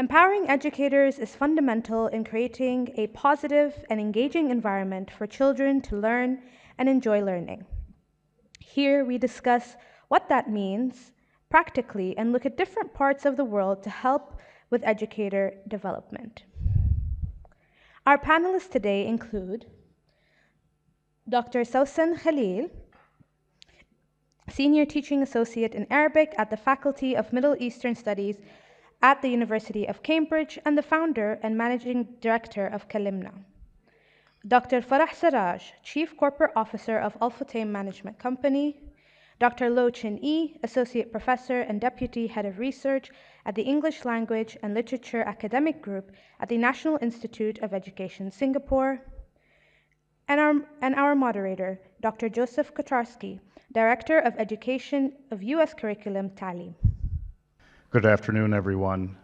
Empowering educators is fundamental in creating a positive and engaging environment for children to learn and enjoy learning. Here we discuss what that means practically and look at different parts of the world to help with educator development. Our panelists today include Dr. Saussan Khalil, Senior Teaching Associate in Arabic at the Faculty of Middle Eastern Studies at the University of Cambridge and the founder and managing director of Kalimna. Dr. Farah Sarraj, Chief Corporate Officer of Al Futtaim Management Company. Dr. Loh Chin Ee, Associate Professor and Deputy Head of Research at the English Language and Literature Academic Group at the National Institute of Education, Singapore. And our moderator, Dr. Joseph Kotarski, Director of Education of U.S. Curriculum, Talim. Good afternoon, everyone.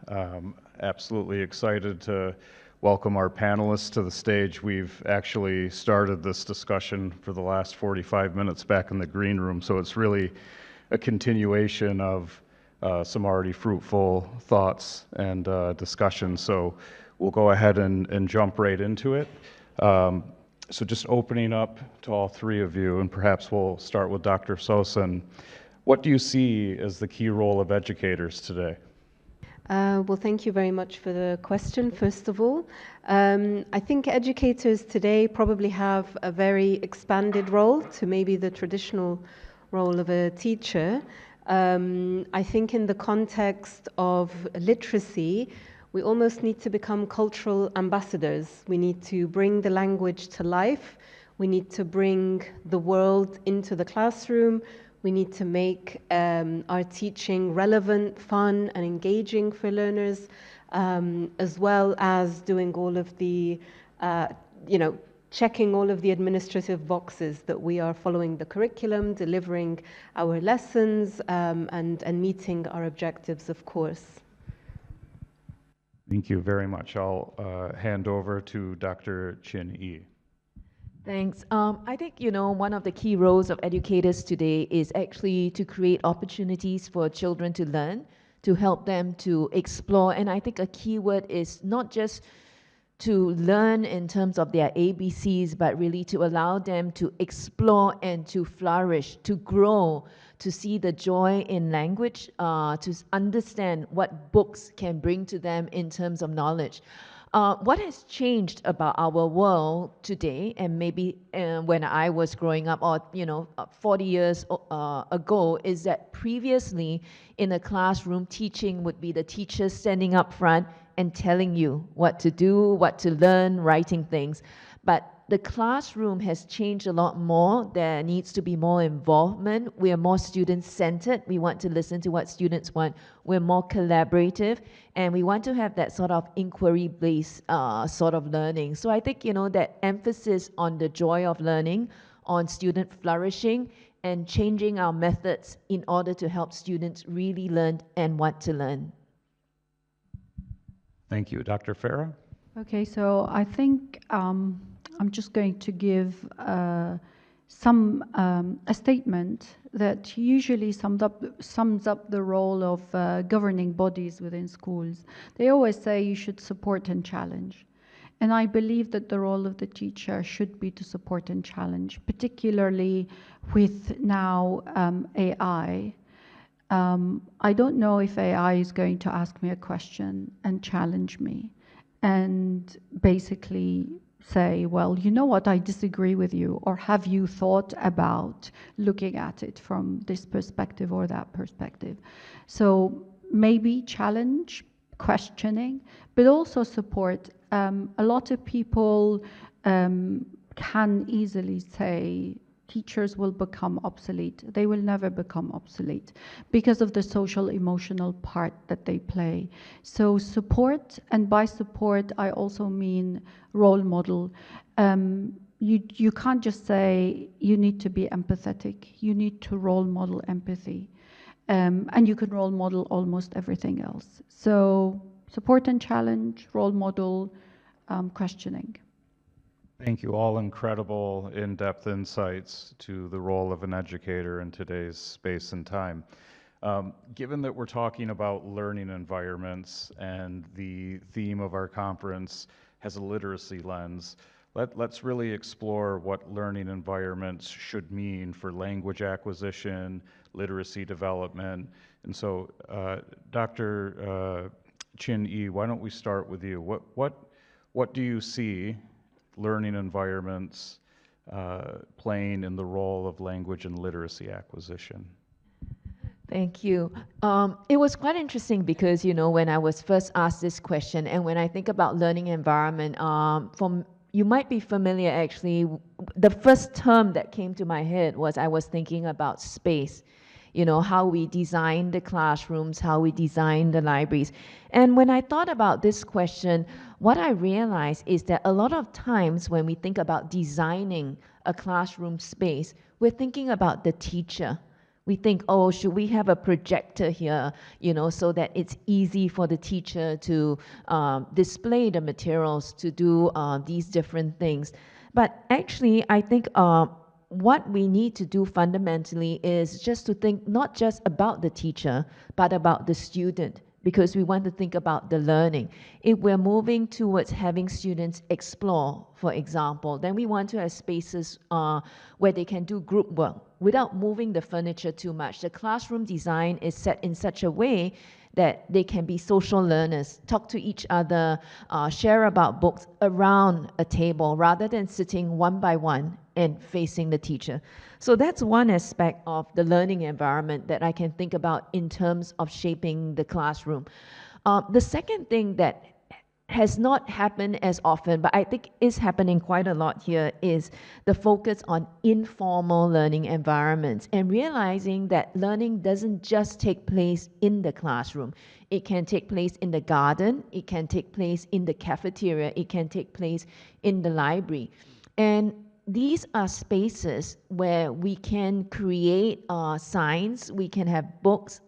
Absolutely excited to welcome our panelists to the stage. We've actually started this discussion for the last 45 minutes back in the green room, so it's really a continuation of some already fruitful thoughts and discussions. So we'll go ahead and jump right into it. So just opening up to all three of you, and perhaps we'll start with Dr. Saussan. What do you see as the key role of educators today? Well, thank you very much for the question, first of all. I think educators today probably have a very expanded role to maybe the traditional role of a teacher. I think in the context of literacy, we almost need to become cultural ambassadors. We need to bring the language to life. We need to bring the world into the classroom. We need to make our teaching relevant, fun, and engaging for learners, as well as doing all of the, checking all of the administrative boxes that we are following the curriculum, delivering our lessons, and meeting our objectives, of course. Thank you very much. I'll hand over to Dr. Chin Ee. Thanks. I think, one of the key roles of educators today is actually to create opportunities for children to learn, to help them to explore. And I think a key word is not just to learn in terms of their ABCs, but really to allow them to explore and to flourish, to grow, to see the joy in language, to understand what books can bring to them in terms of knowledge. What has changed about our world today, and maybe when I was growing up, or 40 years ago, is that previously in a classroom, teaching would be the teacher standing up front and telling you what to do, what to learn, writing things. But the classroom has changed a lot more. There needs to be more involvement. We are more student-centered. We want to listen to what students want. We're more collaborative, and we want to have that sort of inquiry-based sort of learning. So I think, that emphasis on the joy of learning, on student flourishing, and changing our methods in order to help students really learn and want to learn. Thank you. Dr. Farah? Okay, so I think I'm just going to give a statement that usually sums up the role of governing bodies within schools. They always say you should support and challenge. And I believe that the role of the teacher should be to support and challenge, particularly with now AI. I don't know if AI is going to ask me a question and challenge me and basically say, well, you know what, I disagree with you, or have you thought about looking at it from this perspective or that perspective? So maybe challenge, questioning, but also support. A lot of people can easily say, teachers will become obsolete. They will never become obsolete because of the social emotional part that they play. So support, and by support, I also mean role model. You can't just say you need to be empathetic. You need to role model empathy. And you can role model almost everything else. So support and challenge, role model, questioning. Thank you. All incredible in-depth insights to the role of an educator in today's space and time. Given that we're talking about learning environments and the theme of our conference has a literacy lens, let's really explore what learning environments should mean for language acquisition, literacy development. And so, Dr. Chin Ee, why don't we start with you? What do you see learning environments playing in the role of language and literacy acquisition? Thank you. It was quite interesting because, when I was first asked this question, and when I think about learning environment, you might be familiar actually, the first term that came to my head was I was thinking about space. How we design the classrooms, how we design the libraries. And when I thought about this question, what I realized is that a lot of times when we think about designing a classroom space, we're thinking about the teacher. We think, oh, should we have a projector here, so that it's easy for the teacher to display the materials, to do these different things. But actually, I think what we need to do fundamentally is just to think not just about the teacher, but about the student, because we want to think about the learning. If we're moving towards having students explore, for example, then we want to have spaces where they can do group work without moving the furniture too much. The classroom design is set in such a way that they can be social learners, talk to each other, share about books around a table rather than sitting one by one and facing the teacher. So that's one aspect of the learning environment that I can think about in terms of shaping the classroom. The second thing that has not happened as often, but I think is happening quite a lot here, is the focus on informal learning environments and realizing that learning doesn't just take place in the classroom. It can take place in the garden, it can take place in the cafeteria, it can take place in the library. And these are spaces where we can create signs, we can have books,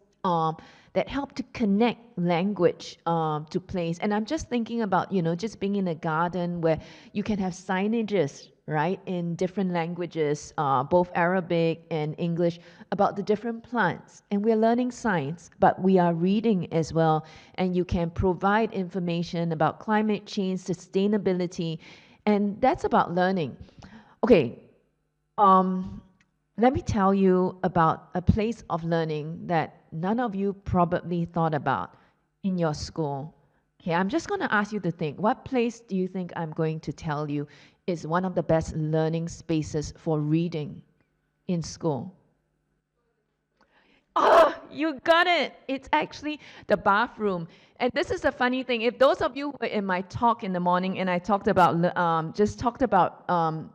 that help to connect language to place. And I'm just thinking about, just being in a garden where you can have signages, right, in different languages, both Arabic and English, about the different plants. And we're learning science, but we are reading as well. And you can provide information about climate change, sustainability, and that's about learning. Okay, let me tell you about a place of learning that none of you probably thought about in your school. Okay, I'm just going to ask you to think, what place do you think I'm going to tell you is one of the best learning spaces for reading in school? Oh, you got it. It's actually the bathroom. And this is the funny thing. If those of you were in my talk in the morning and I talked about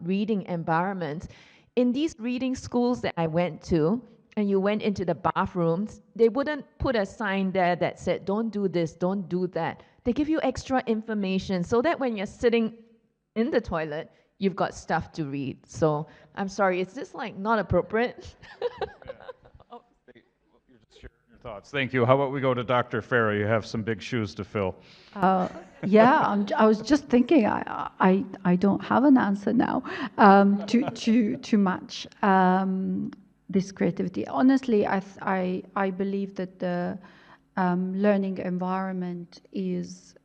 reading environments, in these reading schools that I went to, and you went into the bathrooms, they wouldn't put a sign there that said, don't do this, don't do that. They give you extra information so that when you're sitting in the toilet, you've got stuff to read. So I'm sorry, is this like not appropriate? You're just sharing your thoughts. Thank you. How about we go to Dr. Farah? You have some big shoes to fill. Yeah, I was just thinking. I don't have an answer now to match this creativity. Honestly, I believe that the learning environment is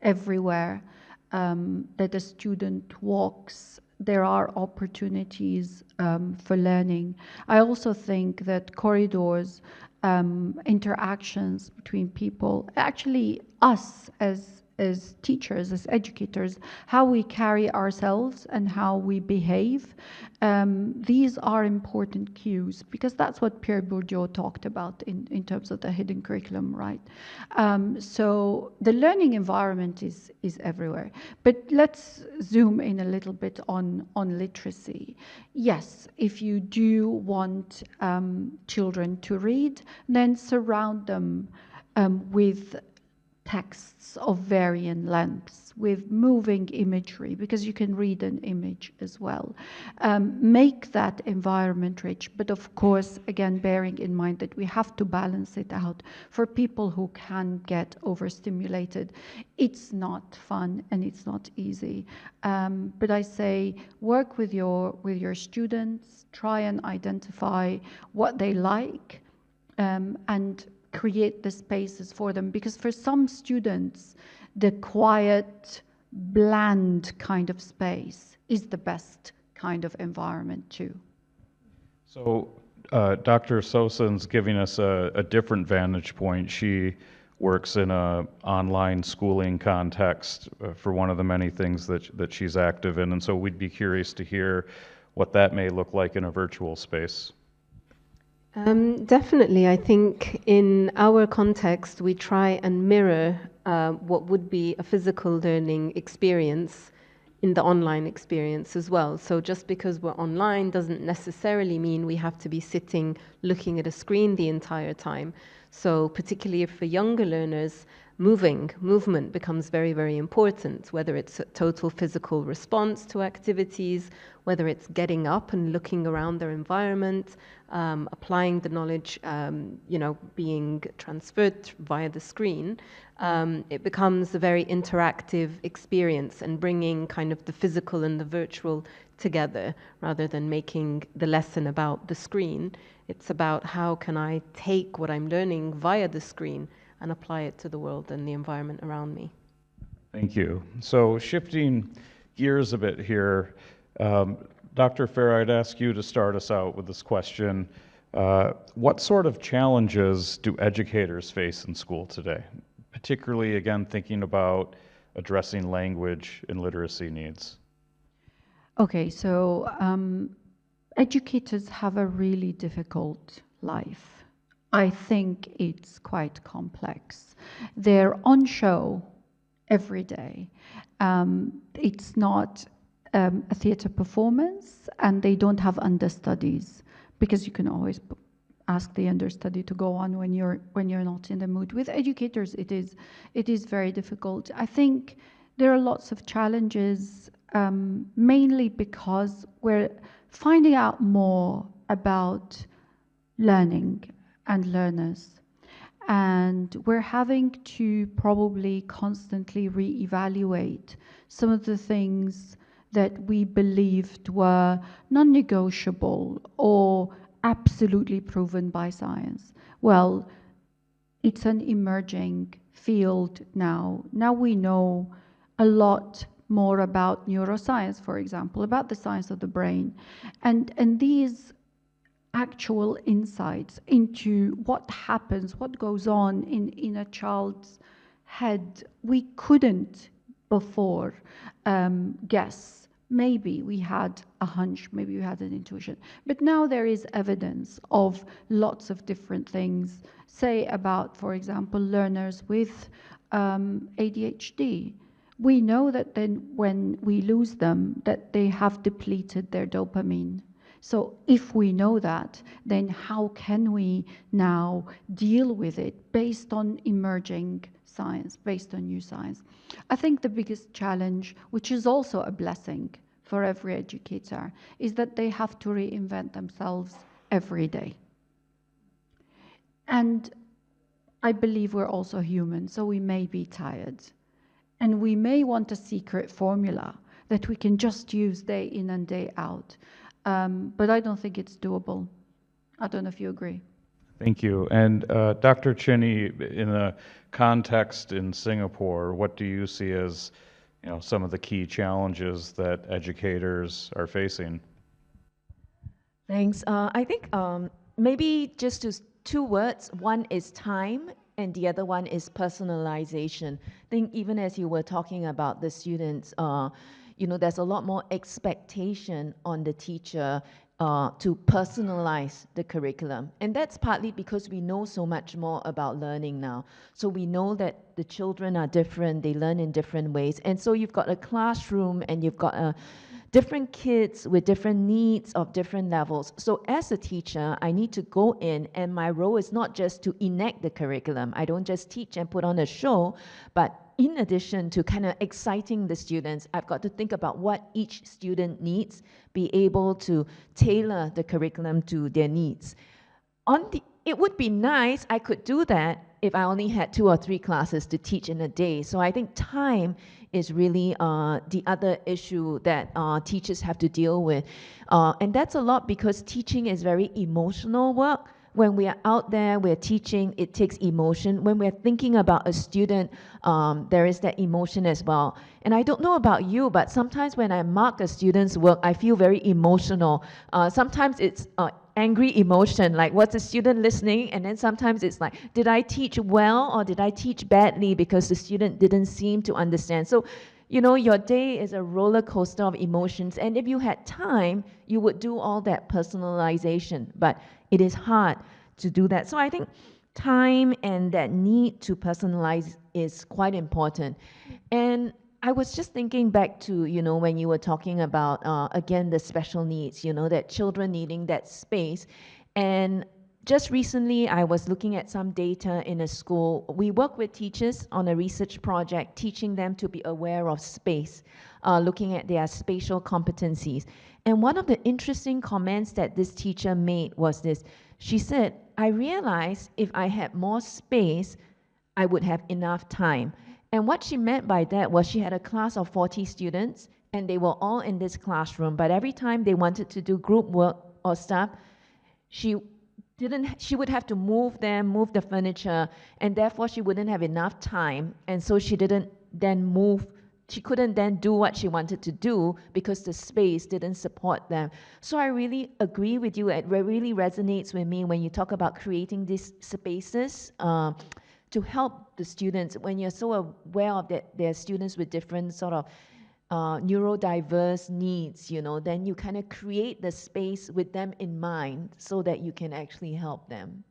everywhere that a student walks. There are opportunities for learning. I also think that corridors, interactions between people, actually us as teachers, as educators, how we carry ourselves and how we behave. These are important cues because that's what Pierre Bourdieu talked about in terms of the hidden curriculum, right? So the learning environment is everywhere. But let's zoom in a little bit on literacy. Yes, if you do want children to read, then surround them with texts of varying lengths with moving imagery, because you can read an image as well. Make that environment rich, but of course, again, bearing in mind that we have to balance it out. For people who can get overstimulated, it's not fun and it's not easy. But I say, work with your students, try and identify what they like, and create the spaces for them. Because for some students, the quiet, bland kind of space is the best kind of environment too. So Dr. Saussan's giving us a different vantage point. She works in an online schooling context for one of the many things that she's active in, and so we'd be curious to hear what that may look like in a virtual space. Definitely. I think in our context, we try and mirror what would be a physical learning experience in the online experience as well. So just because we're online doesn't necessarily mean we have to be sitting looking at a screen the entire time. So particularly for younger learners, movement becomes very, very important, whether it's a total physical response to activities, whether it's getting up and looking around their environment, applying the knowledge, being transferred via the screen. It becomes a very interactive experience and bringing kind of the physical and the virtual together rather than making the lesson about the screen. It's about how can I take what I'm learning via the screen and apply it to the world and the environment around me. Thank you. So shifting gears a bit here, Dr. Farah, I'd ask you to start us out with this question. What sort of challenges do educators face in school today? Particularly, again, thinking about addressing language and literacy needs. Okay, so educators have a really difficult life. I think it's quite complex. They're on show every day. It's not a theater performance, and they don't have understudies, because you can always ask the understudy to go on when you're not in the mood. With educators, it is very difficult. I think there are lots of challenges, mainly because we're finding out more about learning and learners. And we're having to probably constantly reevaluate some of the things that we believed were non-negotiable or absolutely proven by science. Well, it's an emerging field now. Now we know a lot more about neuroscience, for example, about the science of the brain. And these actual insights into what happens, what goes on in a child's head, we couldn't before guess. Maybe we had a hunch, maybe we had an intuition, but now there is evidence of lots of different things, say about, for example, learners with ADHD. We know that then when we lose them, that they have depleted their dopamine. So if we know that, then how can we now deal with it based on emerging science, based on new science? I think the biggest challenge, which is also a blessing for every educator, is that they have to reinvent themselves every day. And I believe we're also human, so we may be tired. And we may want a secret formula that we can just use day in and day out. But I don't think it's doable. I don't know if you agree. Thank you. And Dr. Chin Ee, in a context in Singapore, what do you see as some of the key challenges that educators are facing? Thanks. I think maybe just two words. One is time, and the other one is personalization. I think even as you were talking about the students, there's a lot more expectation on the teacher to personalize the curriculum. And that's partly because we know so much more about learning now. So we know that the children are different, they learn in different ways. And so you've got a classroom and you've got different kids with different needs of different levels. So as a teacher, I need to go in, and my role is not just to enact the curriculum. I don't just teach and put on a show, but in addition to kind of exciting the students, I've got to think about what each student needs, be able to tailor the curriculum to their needs. It would be nice, I could do that if I only had 2 or 3 classes to teach in a day. So I think time is really the other issue that teachers have to deal with. And that's a lot because teaching is very emotional work. when we are out there, we're teaching, it takes emotion. When we're thinking about a student, there is that emotion as well. And I don't know about you, but sometimes when I mark a student's work, I feel very emotional. Sometimes it's angry emotion, like what's the student listening? And then sometimes it's like, did I teach well or did I teach badly because the student didn't seem to understand? So, you know, your day is a roller coaster of emotions. And if you had time, you would do all that personalization. But it is hard to do that. So I think time and that need to personalize is quite important. And I was just thinking back to, you know, when you were talking about, again, the special needs, you know, that children needing that space. And just recently, I was looking at some data in a school. We work with teachers on a research project, teaching them to be aware of space, looking at their spatial competencies. And one of the interesting comments that this teacher made was this. She said, I realized if I had more space, I would have enough time. And what she meant by that was she had a class of 40 students, and they were all in this classroom. But every time they wanted to do group work or stuff, she she would have to move them, move the furniture, and therefore she wouldn't have enough time. And so she didn't then move, she couldn't then do what she wanted to do because the space didn't support them. So I really agree with you. It really resonates with me when you talk about creating these spaces to help the students. When you're so aware of that there are students with different sort of neurodiverse needs, you know, then you kind of create the space with them in mind so that you can actually help them.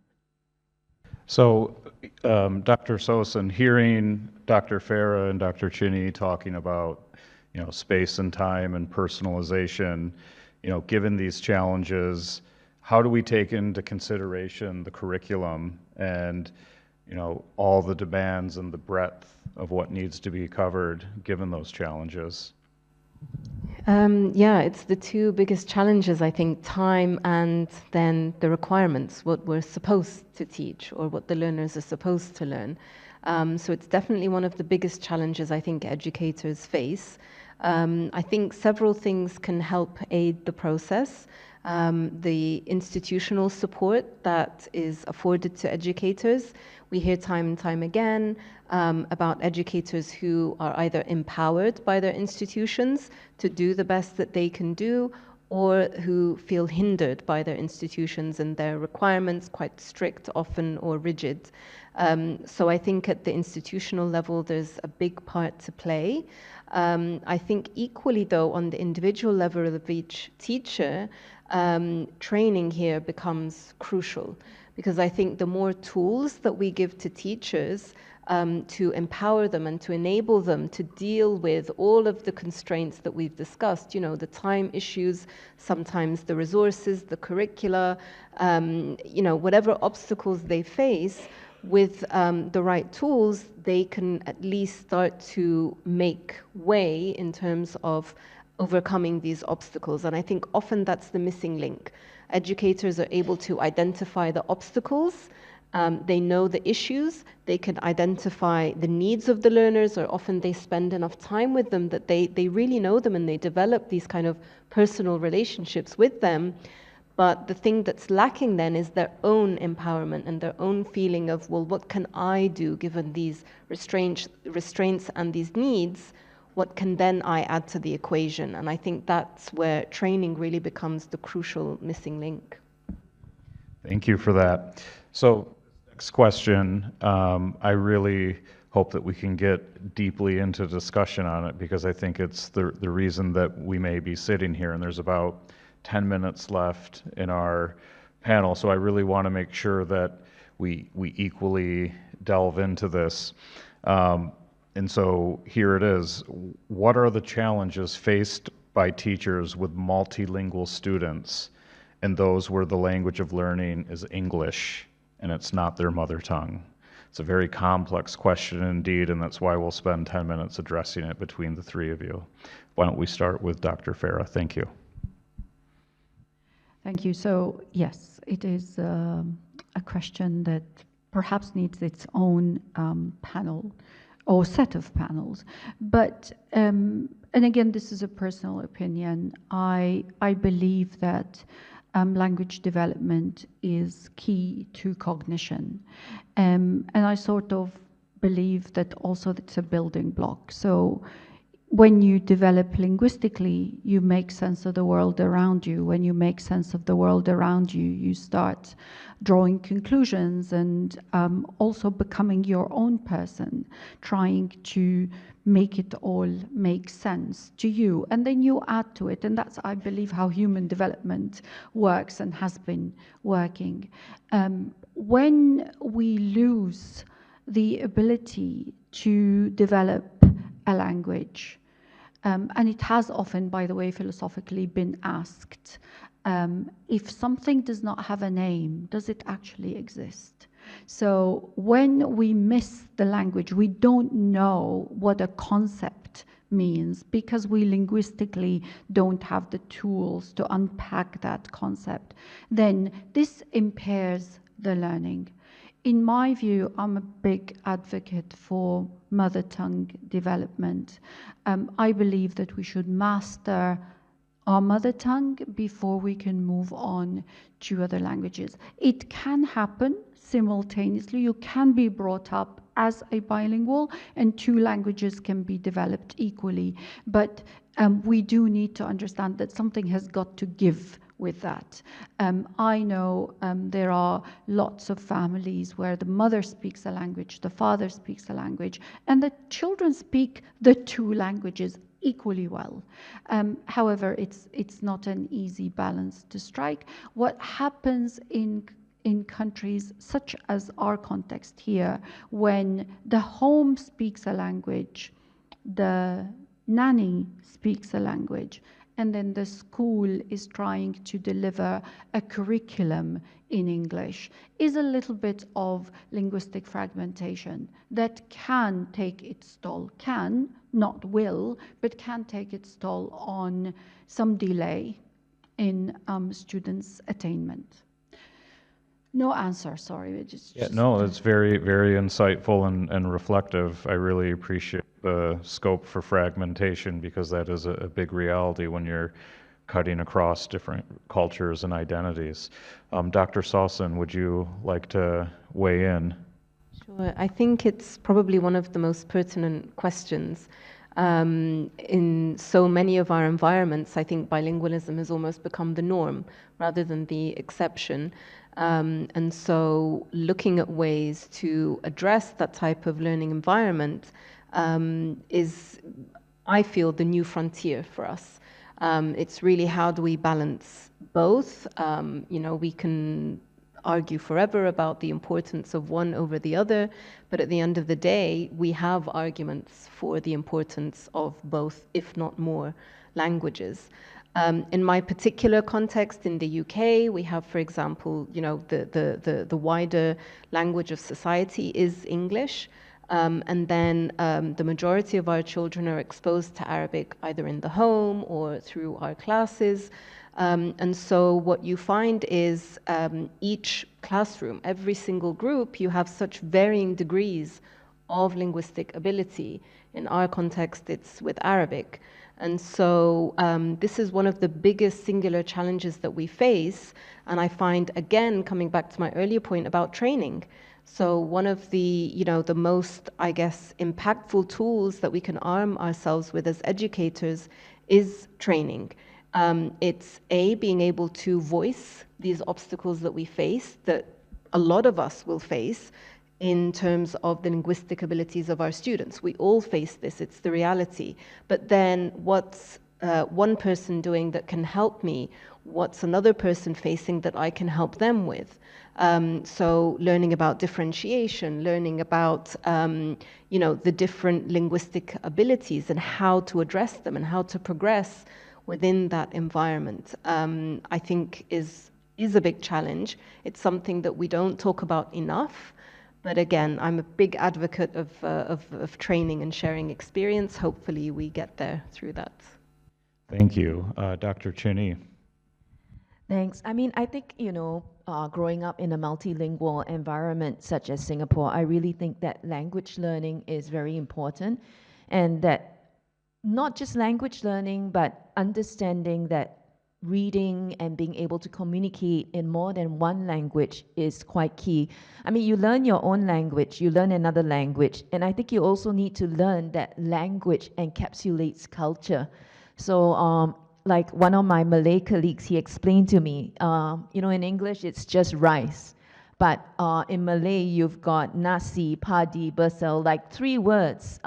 So, Dr. Saussan, hearing Dr. Farah and Dr. Chin Ee talking about, you know, space and time and personalization, you know, given these challenges, how do we take into consideration the curriculum and, you know, all the demands and the breadth of what needs to be covered given those challenges? Yeah, it's the two biggest challenges, I think, time and then the requirements, what we're supposed to teach or what the learners are supposed to learn. So it's definitely one of the biggest challenges I think educators face. I think several things can help aid the process. The institutional support that is afforded to educators. We hear time and time again about educators who are either empowered by their institutions to do the best that they can do, or who feel hindered by their institutions and their requirements, quite strict often or rigid. So I think at the institutional level, there's a big part to play. I think equally though, on the individual level of each teacher, training here becomes crucial, because I think the more tools that we give to teachers to empower them and to enable them to deal with all of the constraints that we've discussed, you know, the time issues, sometimes the resources, the curricula, you know, whatever obstacles they face, with the right tools, they can at least start to make way in terms of overcoming these obstacles. And I think often that's the missing link. Educators are able to identify the obstacles, they know the issues, they can identify the needs of the learners, or often they spend enough time with them that they really know them and they develop these kind of personal relationships with them. But the thing that's lacking then is their own empowerment and their own feeling of, well, what can I do given these restraints and these needs? What can then I add to the equation? And I think that's where training really becomes the crucial missing link. Thank you for that. So, next question, I really hope that we can get deeply into discussion on it, because I think it's the reason that we may be sitting here, and there's about 10 minutes left in our panel, so I really want to make sure that we equally delve into this. And so here it is. What are the challenges faced by teachers with multilingual students and those where the language of learning is English and it's not their mother tongue? It's a very complex question indeed, and that's why we'll spend 10 minutes addressing it between the three of you. Why don't we start with Dr. Farah? Thank you. Thank you. So yes, it is a question that perhaps needs its own panel or set of panels. But, and again, this is a personal opinion. I believe that language development is key to cognition. And I sort of believe that also it's a building block. So when you develop linguistically, you make sense of the world around you. When you make sense of the world around you, you start drawing conclusions and also becoming your own person, trying to make it all make sense to you. And then you add to it. And that's, I believe, how human development works and has been working. When we lose the ability to develop a language, and it has often, by the way, philosophically been asked, if something does not have a name, does it actually exist? So when we miss the language, we don't know what a concept means because we linguistically don't have the tools to unpack that concept, then this impairs the learning. In my view, I'm a big advocate for mother tongue development. I believe that we should master our mother tongue before we can move on to other languages. It can happen simultaneously. You can be brought up as a bilingual and two languages can be developed equally. But we do need to understand that something has got to give with that. I know there are lots of families where the mother speaks a language, the father speaks a language, and the children speak the two languages equally well. However, it's not an easy balance to strike. What happens in countries such as our context here, when the home speaks a language, the nanny speaks a language, and then the school is trying to deliver a curriculum in English, is a little bit of linguistic fragmentation that can take its toll, can, not will, but can take its toll on some delay in students' attainment. No answer, sorry. No, it's very, very insightful and reflective. I really appreciate the scope for fragmentation because that is a big reality when you're cutting across different cultures and identities. Dr. Saussan, would you like to weigh in? Sure. I think it's probably one of the most pertinent questions. In so many of our environments, I think bilingualism has almost become the norm rather than the exception. And so looking at ways to address that type of learning environment is, I feel, the new frontier for us. It's really how do we balance both? We can argue forever about the importance of one over the other, but at the end of the day, we have arguments for the importance of both, if not more, languages. In my particular context in the UK, we have, for example, the wider language of society is English. And then the majority of our children are exposed to Arabic either in the home or through our classes. And so what you find is each classroom, every single group, you have such varying degrees of linguistic ability. In our context, it's with Arabic. And so this is one of the biggest singular challenges that we face. And I find, again, coming back to my earlier point about training, so one of the, the most, I guess, impactful tools that we can arm ourselves with as educators is training. It's being able to voice these obstacles that we face, that a lot of us will face in terms of the linguistic abilities of our students. We all face this, it's the reality. But then what's one person doing that can help me? What's another person facing that I can help them with? So learning about differentiation, learning about, the different linguistic abilities and how to address them and how to progress within that environment, I think is a big challenge. It's something that we don't talk about enough. But again, I'm a big advocate of training and sharing experience. Hopefully we get there through that. Thank you. Dr. Chin Ee. Thanks. I mean, I think, growing up in a multilingual environment such as Singapore, I really think that language learning is very important, and that not just language learning, but understanding that reading and being able to communicate in more than one language is quite key. I mean, you learn your own language, you learn another language, and I think you also need to learn that language encapsulates culture. So, like one of my Malay colleagues, he explained to me, in English it's just rice. But in Malay, you've got nasi, padi, bersel, like 3 words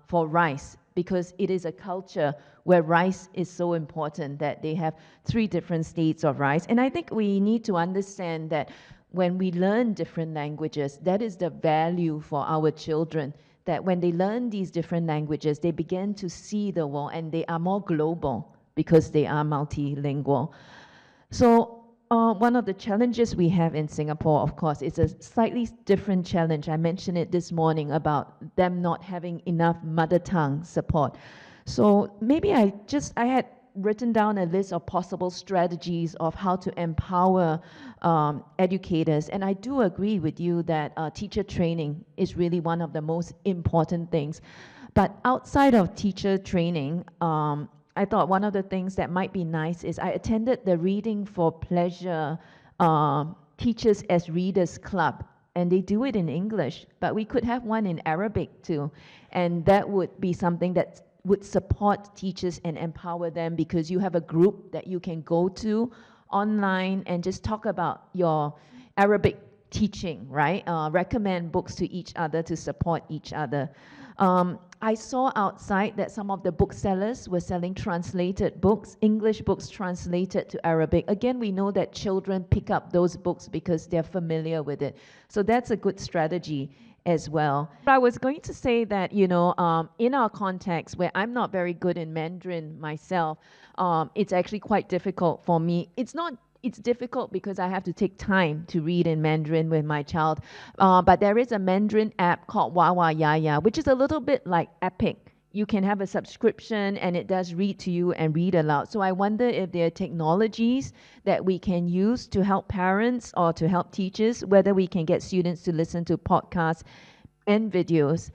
for rice, because it is a culture where rice is so important that they have 3 different states of rice. And I think we need to understand that when we learn different languages, that is the value for our children, that when they learn these different languages, they begin to see the world and they are more global because they are multilingual. So one of the challenges we have in Singapore, of course, is a slightly different challenge. I mentioned it this morning about them not having enough mother tongue support. So maybe I had written down a list of possible strategies of how to empower educators. And I do agree with you that teacher training is really one of the most important things. But outside of teacher training, I thought one of the things that might be nice is I attended the Reading for Pleasure Teachers as Readers Club, and they do it in English, but we could have one in Arabic too. And that would be something that would support teachers and empower them, because you have a group that you can go to online and just talk about your Arabic teaching, right? Recommend books to each other to support each other. I saw outside that some of the booksellers were selling translated books, English books translated to Arabic. Again, we know that children pick up those books because they're familiar with it. So that's a good strategy as well. I was going to say that, in our context where I'm not very good in Mandarin myself, it's actually quite difficult for me. It's difficult because I have to take time to read in Mandarin with my child. But there is a Mandarin app called Wawa Yaya, which is a little bit like Epic. You can have a subscription and it does read to you and read aloud. So I wonder if there are technologies that we can use to help parents or to help teachers, whether we can get students to listen to podcasts and videos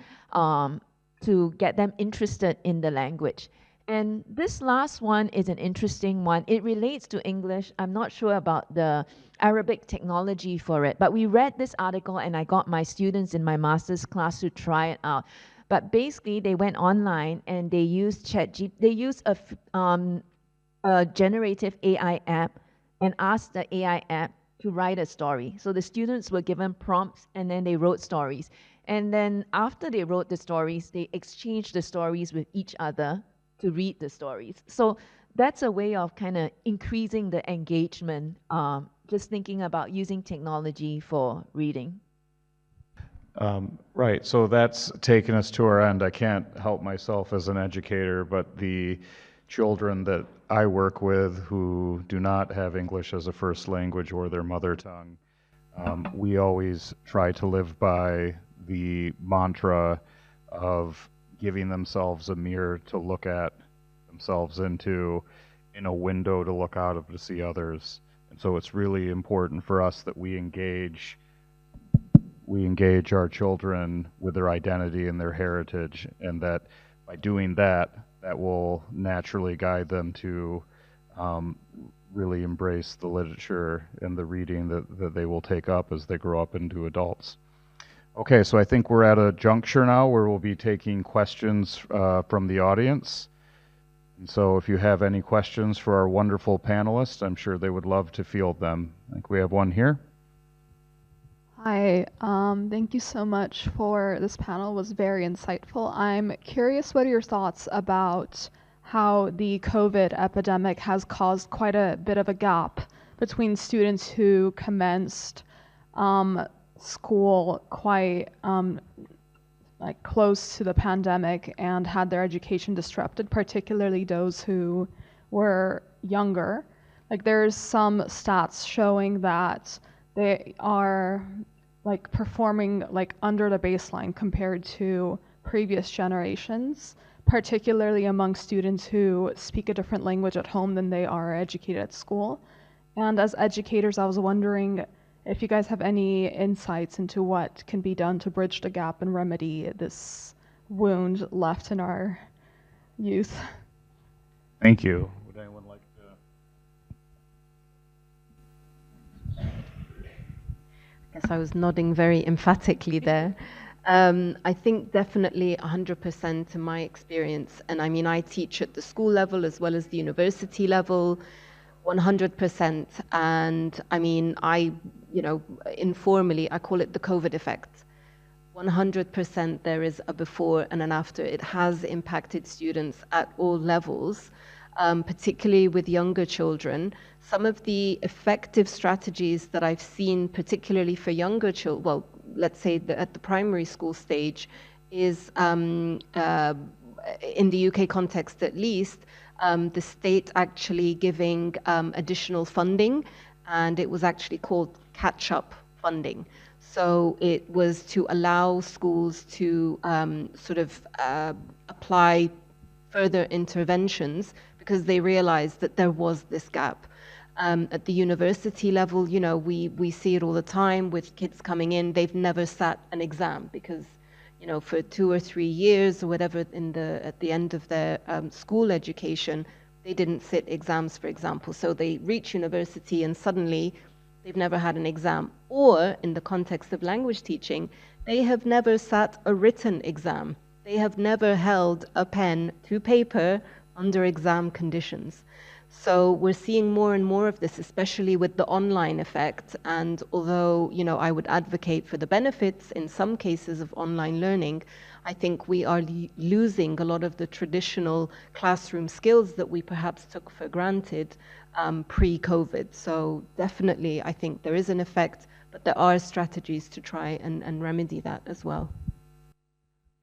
to get them interested in the language. And this last one is an interesting one. It relates to English. I'm not sure about the Arabic technology for it, but we read this article and I got my students in my master's class to try it out. But basically, they went online and they used they used a generative AI app and asked the AI app to write a story. So the students were given prompts and then they wrote stories. And then after they wrote the stories, they exchanged the stories with each other to read the stories. So that's a way of kind of increasing the engagement, just thinking about using technology for reading. Right, so that's taken us to our end. I can't help myself as an educator, but the children that I work with who do not have English as a first language or their mother tongue, we always try to live by the mantra of giving themselves a mirror to look at themselves into, in a window to look out of to see others. And so it's really important for us that we engage our children with their identity and their heritage, and that by doing that, that will naturally guide them to really embrace the literature and the reading that they will take up as they grow up into adults. Okay, so I think we're at a juncture now where we'll be taking questions from the audience. And so if you have any questions for our wonderful panelists, I'm sure they would love to field them. I think we have one here. Hi, thank you so much for this panel. It was very insightful. I'm curious, what are your thoughts about how the COVID epidemic has caused quite a bit of a gap between students who commenced school quite like close to the pandemic and had their education disrupted, particularly those who were younger. Like there's some stats showing that they are like performing like under the baseline compared to previous generations, particularly among students who speak a different language at home than they are educated at school. And as educators, I was wondering if you guys have any insights into what can be done to bridge the gap and remedy this wound left in our youth. Thank you. Would anyone like to? Guess I was nodding very emphatically there. I think definitely 100% in my experience, and I mean, I teach at the school level as well as the university level, 100%. And I mean, informally, I call it the COVID effect. 100% there is a before and an after. It has impacted students at all levels, particularly with younger children. Some of the effective strategies that I've seen, particularly for younger children, well, let's say at the primary school stage, is in the UK context at least, the state actually giving additional funding, and it was actually called catch-up funding. So it was to allow schools to apply further interventions because they realized that there was this gap. At the university level, we see it all the time with kids coming in. They've never sat an exam because, for 2 or 3 years or whatever at the end of their school education, they didn't sit exams, for example. So they reach university and suddenly they've never had an exam. Or in the context of language teaching, they have never sat a written exam. They have never held a pen to paper under exam conditions. So we're seeing more and more of this, especially with the online effect. And although, I would advocate for the benefits in some cases of online learning, I think we are losing a lot of the traditional classroom skills that we perhaps took for granted pre-COVID. So definitely, I think there is an effect, but there are strategies to try and remedy that as well.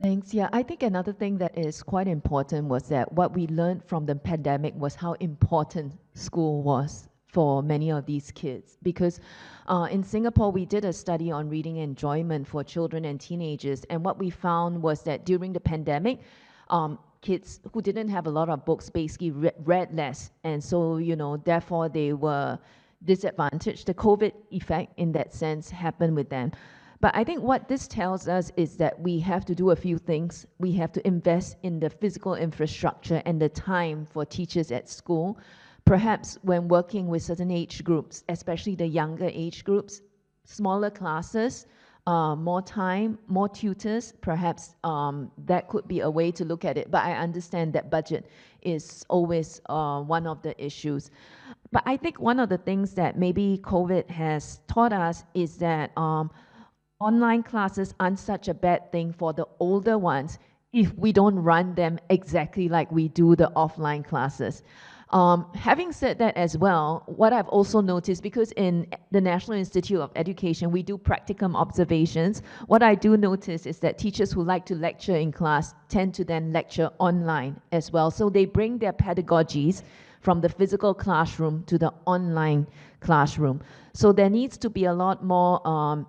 Thanks. Yeah, I think another thing that is quite important was that what we learned from the pandemic was how important school was for many of these kids. Because in Singapore, we did a study on reading enjoyment for children and teenagers. And what we found was that during the pandemic, kids who didn't have a lot of books basically read less. And so, therefore they were disadvantaged. The COVID effect in that sense happened with them. But I think what this tells us is that we have to do a few things. We have to invest in the physical infrastructure and the time for teachers at school. Perhaps when working with certain age groups, especially the younger age groups, smaller classes, more time, more tutors, perhaps that could be a way to look at it. But I understand that budget is always one of the issues. But I think one of the things that maybe COVID has taught us is that online classes aren't such a bad thing for the older ones if we don't run them exactly like we do the offline classes. Having said that as well, what I've also noticed, because in the National Institute of Education, we do practicum observations, what I do notice is that teachers who like to lecture in class tend to then lecture online as well. So they bring their pedagogies from the physical classroom to the online classroom. So there needs to be a lot more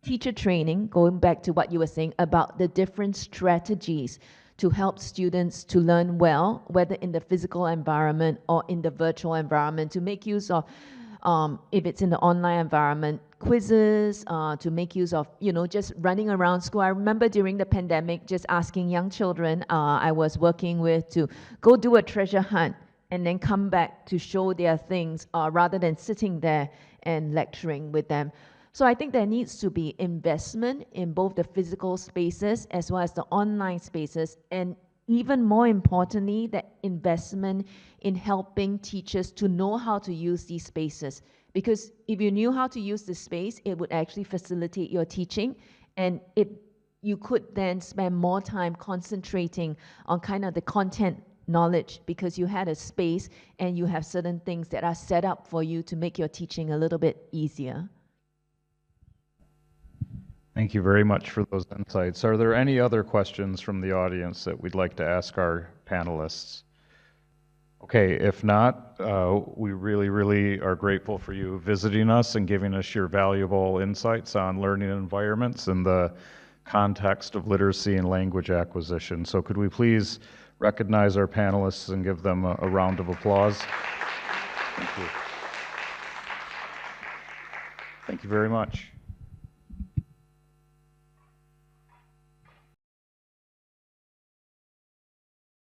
teacher training, going back to what you were saying about the different strategies to help students to learn well, whether in the physical environment or in the virtual environment, to make use of, if it's in the online environment, quizzes, to make use of, just running around school. I remember during the pandemic, just asking young children I was working with to go do a treasure hunt and then come back to show their things rather than sitting there and lecturing with them. So I think there needs to be investment in both the physical spaces as well as the online spaces, and even more importantly, the investment in helping teachers to know how to use these spaces. Because if you knew how to use the space, it would actually facilitate your teaching, and you could then spend more time concentrating on kind of the content knowledge because you had a space and you have certain things that are set up for you to make your teaching a little bit easier. Thank you very much for those insights. Are there any other questions from the audience that we'd like to ask our panelists? Okay, if not, we really, really are grateful for you visiting us and giving us your valuable insights on learning environments in the context of literacy and language acquisition. So could we please recognize our panelists and give them a round of applause? Thank you. Thank you very much.